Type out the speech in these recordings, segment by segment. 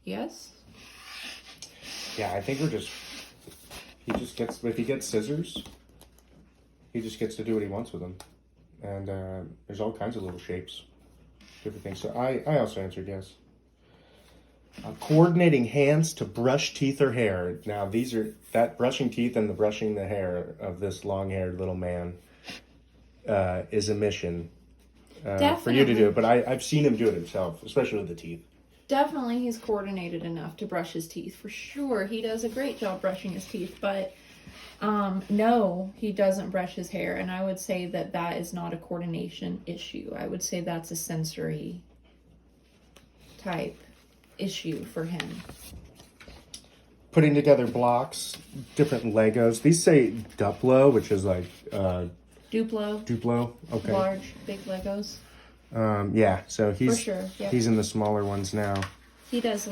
Yes. Yeah, I think if he gets scissors, he just gets to do what he wants with them. And there's all kinds of little shapes, different things. So I also answered yes. Coordinating hands to brush teeth or hair. Now that brushing teeth and the brushing the hair of this long-haired little man is a mission for you to do. But I've seen him do it himself, especially with the teeth. Definitely he's coordinated enough to brush his teeth, for sure. He does a great job brushing his teeth, but no, he doesn't brush his hair, and I would say that is not a coordination issue. I would say that's a sensory type issue for him. Putting together blocks, different Legos. These say Duplo, which is like Duplo. Okay. Large, big Legos. Yeah, so for sure. Yep. He's in the smaller ones now. He does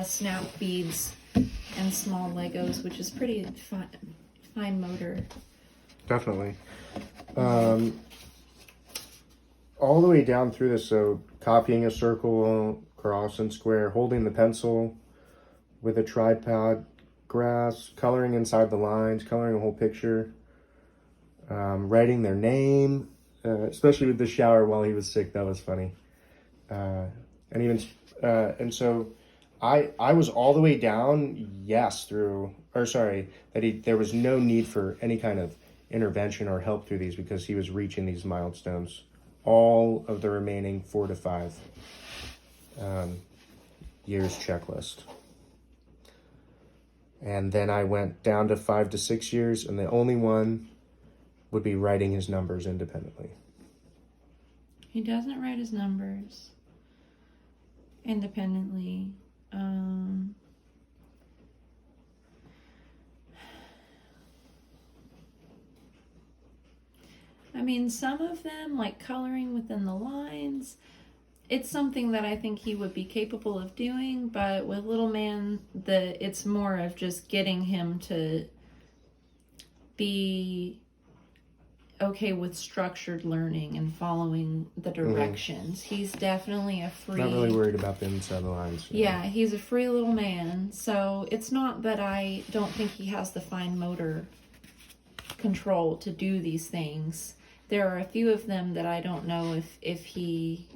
snap beads and small Legos, which is pretty fine motor. Definitely. All the way down through this, so copying a circle, cross and square, holding the pencil with a tripod, grass, coloring inside the lines, coloring a whole picture, writing their name, especially with the shower while he was sick. That was funny. And so I was all the way down, there was no need for any kind of intervention or help through these because he was reaching these milestones. All of the remaining 4 to 5 years checklist. And then I went down to 5 to 6 years, and the only one would be writing his numbers independently. He doesn't write his numbers independently. I mean, some of them, like coloring within the lines, it's something that I think he would be capable of doing, but with little man, it's more of just getting him to be okay with structured learning and following the directions. He's definitely a free... Not really worried about the inside the lines. Yeah, he's a free little man, so it's not that I don't think he has the fine motor control to do these things. There are a few of them that I don't know if he,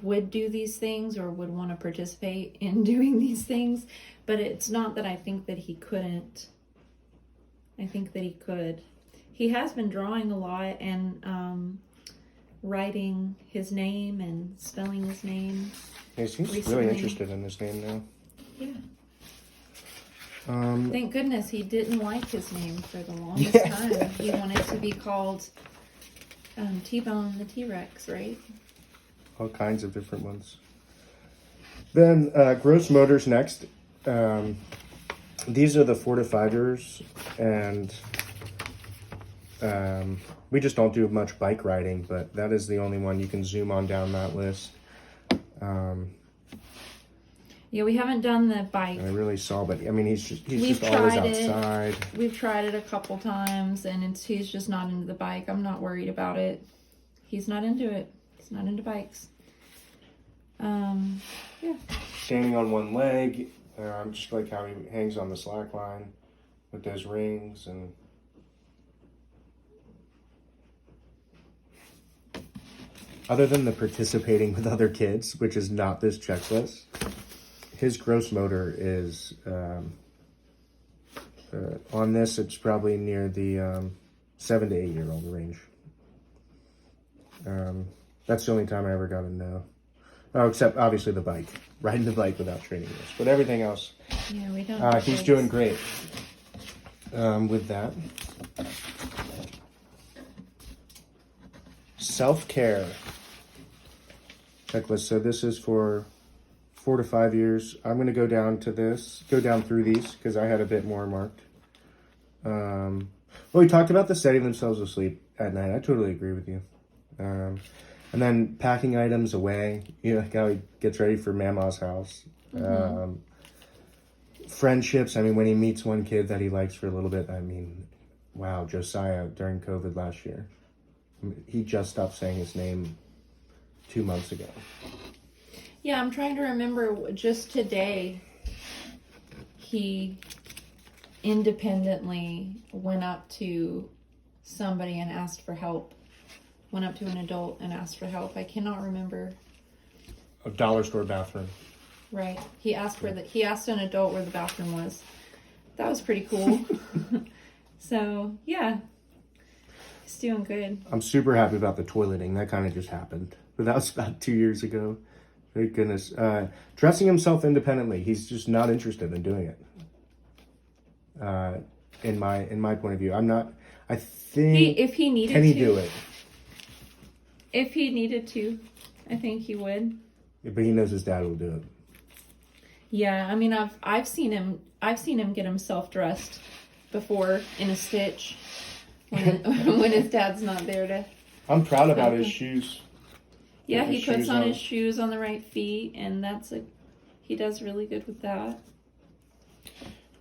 would do these things or would want to participate in doing these things, but it's not that I think that he couldn't. I think that he could. He has been drawing a lot and writing his name and spelling his name. He seems really interested in his name now. Yeah. Thank goodness he didn't like his name for the longest time. He wanted to be called T-Bone the T-Rex, right? All kinds of different ones. Then gross motors next. These are the 4 to 5 years, and we just don't do much bike riding, but that is the only one. You can zoom on down that list. Yeah, we haven't done the bike. I really saw, but I mean, he's just always outside. We've tried it a couple times, and he's just not into the bike. I'm not worried about it. He's not into it. He's not into bikes. Yeah. Standing on one leg. Just like how he hangs on the slack line with those rings and. Other than the participating with other kids, which is not this checklist, his gross motor is, on this, it's probably near the 7 to 8 year old range. That's the only time I ever got a no. Oh, except obviously the bike. Riding the bike without training wheels. But everything else, yeah, we don't. He's doing great with that. Self-care checklist. So this is for 4 to 5 years. I'm going to go down through these because I had a bit more marked. Well, we talked about the setting themselves asleep at night. I totally agree with you. And then packing items away, like how he gets ready for Mama's house. Mm-hmm. Friendships, I mean, when he meets one kid that he likes for a little bit, I mean, wow, Josiah during COVID last year. He just stopped saying his name 2 months ago. Yeah, I'm trying to remember. Just today, he independently went up to somebody and asked for help. Went up to an adult and asked for help. I cannot remember. A dollar store bathroom. Right. He asked an adult where the bathroom was. That was pretty cool. So, yeah. He's doing good. I'm super happy about the toileting. That kind of just happened. But that was about 2 years ago. Thank goodness. Dressing himself independently. He's just not interested in doing it. In my point of view. I think... If he needed to. Can he do it? If he needed to, I think he would. But he knows his dad will do it. Yeah, I mean, I've seen him get himself dressed before in a stitch when his dad's not there to. I'm proud about his shoes. Yeah, Put he his puts shoes on on. his shoes on the right feet, and he does really good with that.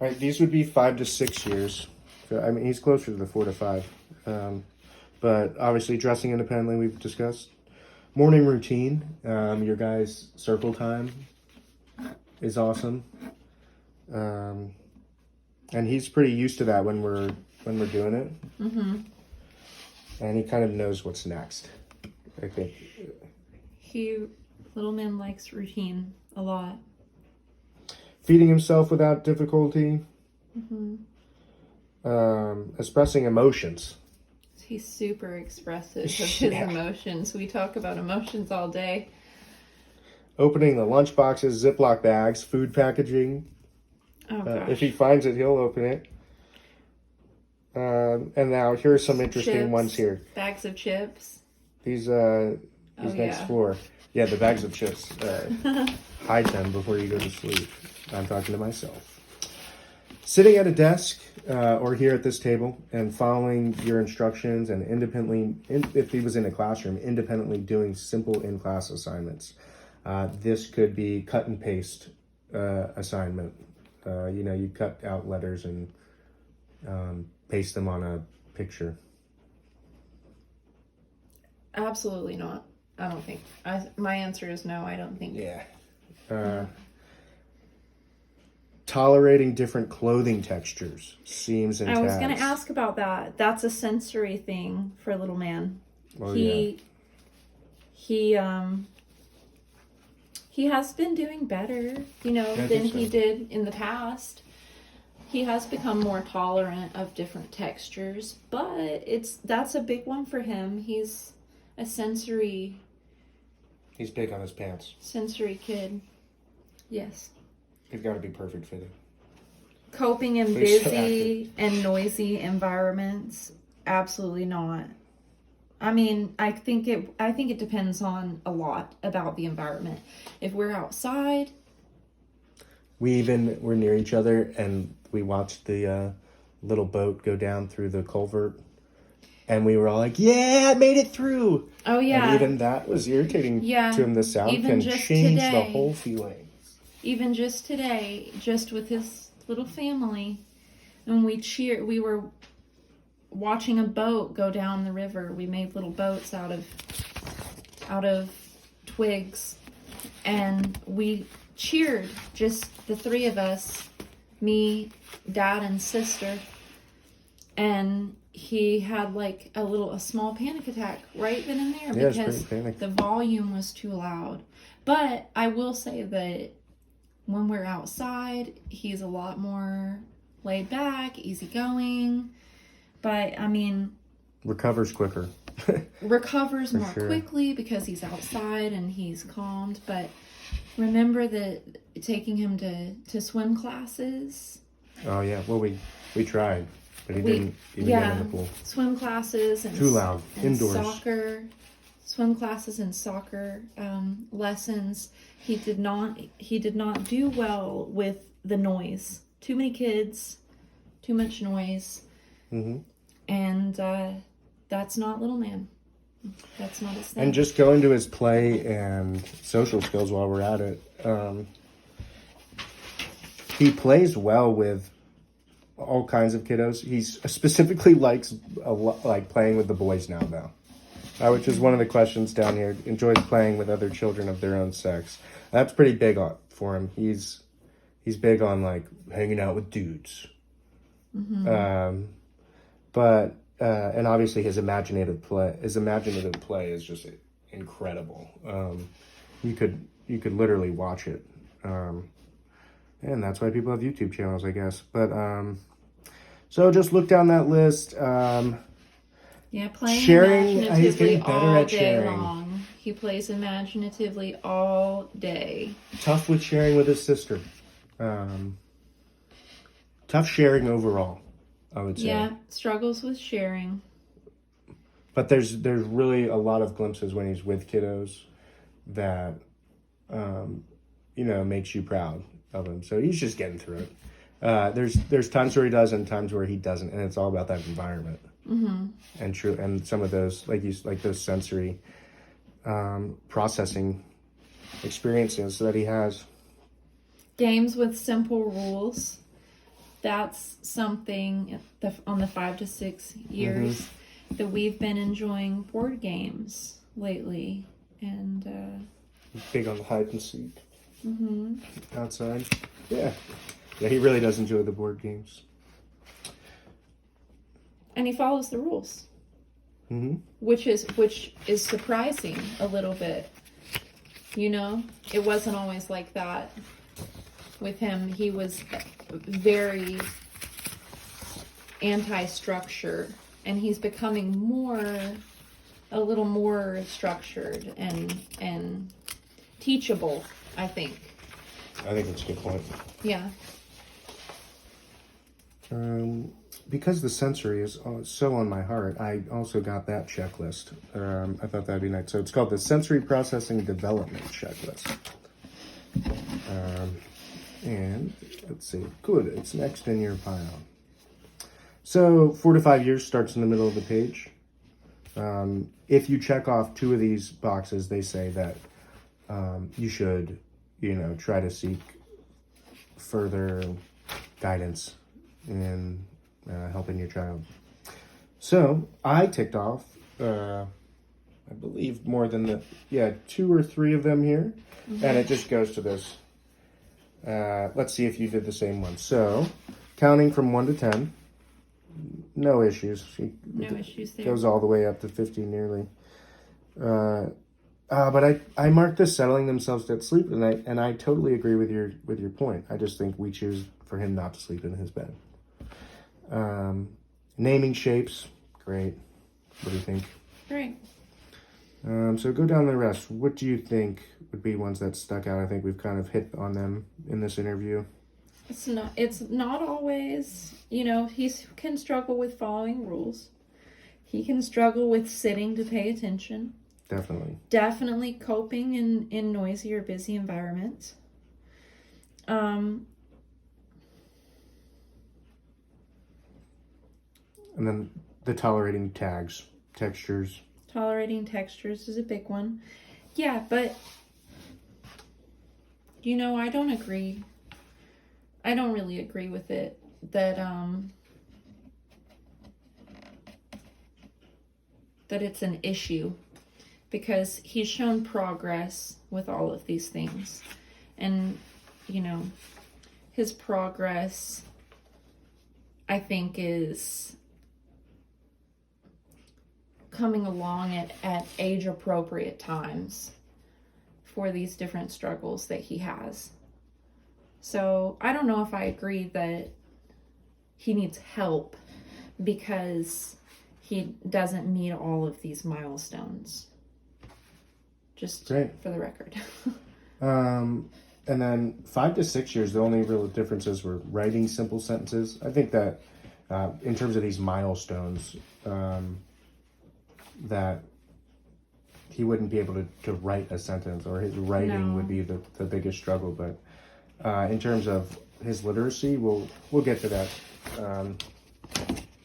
All right, these would be 5 to 6 years. So, I mean, he's closer to the 4 to 5. But obviously, dressing independently, we've discussed. Morning routine, your guys' circle time is awesome. And he's pretty used to that when we're doing it. Mm-hmm. And he kind of knows what's next, I think. Little man likes routine a lot. Feeding himself without difficulty. Mm-hmm. Expressing emotions. He's super expressive of his emotions. We talk about emotions all day. Opening the lunch boxes, Ziploc bags, food packaging. Oh, gosh. If he finds it, he'll open it. And now here's some interesting Chips, ones here. Bags of chips. These next 4. Yeah, the bags of chips. Hide them before you go to sleep. I'm talking to myself. Sitting at a desk or here at this table and following your instructions and independently, if he was in a classroom, independently doing simple in-class assignments. This could be cut and paste assignment. You cut out letters and paste them on a picture. Absolutely not. I don't think. My answer is no, I don't think. Yeah. Tolerating different clothing textures, seams and tabs. I was going to ask about that. That's a sensory thing for little man. Oh, He has been doing better, than he did in the past. He has become more tolerant of different textures, but that's a big one for him. He's a sensory big on his pants. kid. Yes. They've got to be perfect fitting. Coping in They're so busy and noisy environments, absolutely not. I mean, I think it depends on a lot about the environment. If we're outside, We're near each other and we watched the little boat go down through the culvert, and we were all like, "Yeah, it made it through!" oh yeah, And even that was irritating Yeah. to him. The sound Even can just change the today. whole feeling. even just today, just with his little family, and we were watching a boat go down the river. We made little boats out of twigs, and we cheered, just the 3 of us, me, dad, and sister. And he had like a small panic attack right then and there, Yeah, it's because pretty panic. the volume was too loud. But I will say that when we're outside, he's a lot more laid back, easygoing. But I mean, Recovers quicker. recovers more sure. quickly because he's outside and he's calmed. But remember that taking him to swim classes. Oh yeah. Well, we tried, but he didn't even get in the pool. Swim classes and Too loud. and Indoors. soccer, swim classes and soccer lessons. He did not do well with the noise. Too many kids, too much noise, and that's not little man. That's not his thing. And just going to his play and social skills while we're at it. He plays well with all kinds of kiddos. He specifically likes playing with the boys now, though. which is one of the questions down here. Enjoys playing with other children of their own sex. That's pretty big for him. He's big on like hanging out with dudes. But and obviously his imaginative play is just incredible. You could literally watch it. And that's why people have YouTube channels, I guess. But so just look down that list. Yeah, playing Sharing, he's imaginatively getting better all at day sharing. long. He plays imaginatively all day. Tough with sharing with his sister. Tough sharing overall, I would say. Yeah, struggles with sharing. But there's really a lot of glimpses when he's with kiddos that, makes you proud of him. So he's just getting through it. There's times where he does and times where he doesn't, and it's all about that environment. And some of those like those sensory processing experiences that he has. Games with simple rules. That's something on the 5 to 6 years that we've been enjoying board games lately, and big on the hide and seek outside. Yeah, he really does enjoy the board games. And he follows the rules, which is surprising a little bit. It wasn't always like that with him. He was very anti-structure, and he's becoming a little more structured and teachable, I think. I think that's a good point. Yeah. Because the sensory is so on my heart, I also got that checklist. I thought that'd be nice. So it's called the Sensory Processing Development Checklist. And let's see. Good. It's next in your pile. So 4 to 5 years starts in the middle of the page. If you check off 2 of these boxes, they say that you should, try to seek further guidance in helping your child. So I ticked off, I believe more than 2 or 3 of them here. And it just goes to this. Let's see if you did the same one. So counting from 1 to 10, no issues. No issues there. Goes all the way up to 50 nearly. But I marked this settling themselves to sleep, and I totally agree with your point. I just think we choose for him not to sleep in his bed. Naming shapes, great. What do you think? Great. So go down the rest. What do you think would be ones that stuck out? I think we've kind of hit on them in this interview. It's not always, he can struggle with following rules. He can struggle with sitting to pay attention. Definitely coping in noisy or busy environments. And then the tolerating textures. Tolerating textures is a big one. Yeah, but, I don't agree. I don't really agree with it that it's an issue, because he's shown progress with all of these things. And, his progress, I think, is coming along at age-appropriate times for these different struggles that he has. So I don't know if I agree that he needs help because he doesn't meet all of these milestones. Just Great. For the record. And then 5 to 6 years, the only real differences were writing simple sentences. I think that in terms of these milestones, that he wouldn't be able to write a sentence, or his writing would be the biggest struggle. But in terms of his literacy, we'll get to that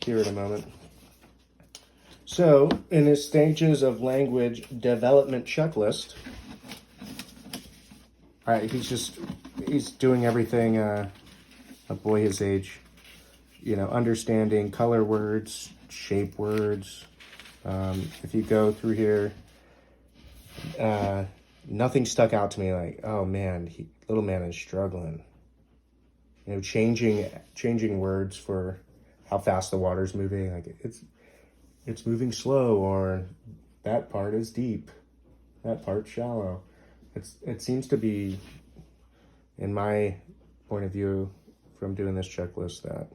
here in a moment. So, in his stages of language development checklist, he's doing everything a boy his age, understanding color words, shape words, If you go through here, nothing stuck out to me like, oh man, little man is struggling. You know, changing words for how fast the water's moving. Like it's moving slow, or that part is deep, that part's shallow. It seems to be, in my point of view, from doing this checklist, that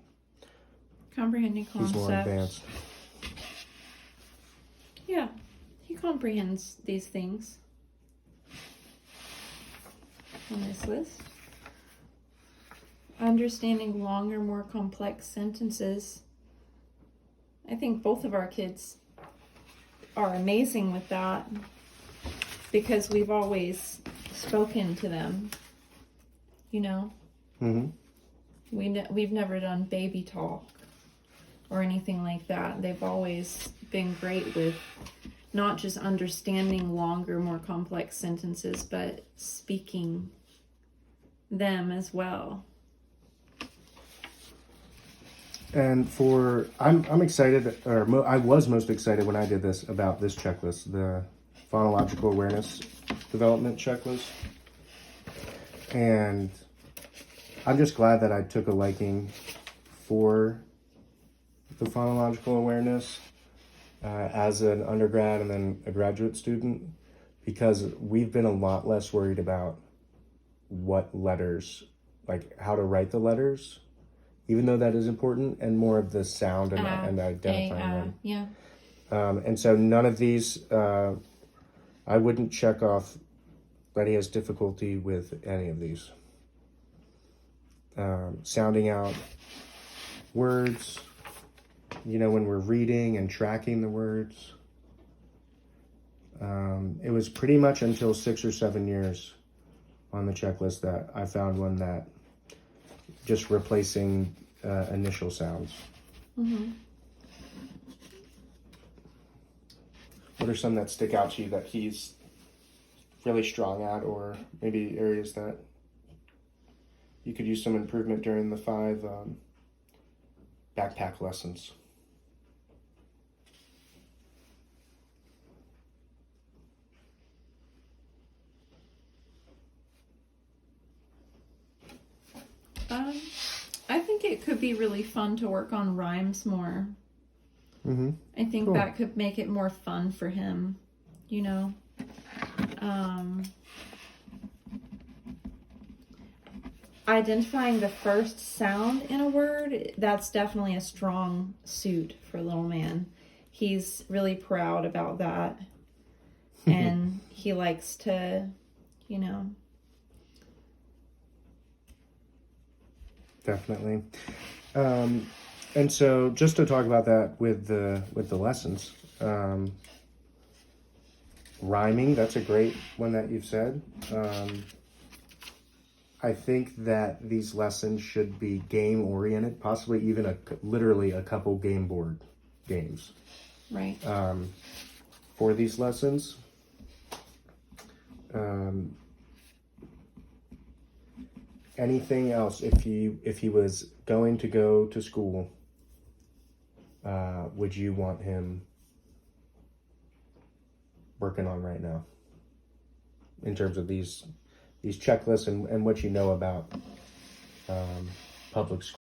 Comprehending he's more concepts. advanced. Yeah, he comprehends these things on this list. Understanding longer, more complex sentences. I think both of our kids are amazing with that because we've always spoken to them, you know. Mm-hmm. We've never done baby talk or anything like that. They've always been great with not just understanding longer, more complex sentences, but speaking them as well. And I'm excited, or I was most excited when I did this about this checklist, the phonological awareness development checklist. And I'm just glad that I took a liking for the phonological awareness as an undergrad and then a graduate student, because we've been a lot less worried about what letters, like how to write the letters, even though that is important, and more of the sound and identifying them. Yeah. And so none of these, I wouldn't check off that he has difficulty with any of these. Sounding out words, you know, when we're reading and tracking the words. It was pretty much until 6 or 7 years on the checklist that I found one that just replacing initial sounds. Mm-hmm. What are some that stick out to you that he's really strong at, or maybe areas that you could use some improvement during the 5 backpack lessons? I think it could be really fun to work on rhymes more. Mm-hmm. I think Cool. that could make it more fun for him, you know. Identifying the first sound in a word, that's definitely a strong suit for little man. He's really proud about that. And he likes to, you know. Definitely. And so just to talk about that with the lessons, rhyming, that's a great one that you've said. I think that these lessons should be game oriented, possibly even literally a couple game board games. Right. For these lessons. Anything else? If he was going to go to school, would you want him working on right now in terms of these checklists and what you know about public school?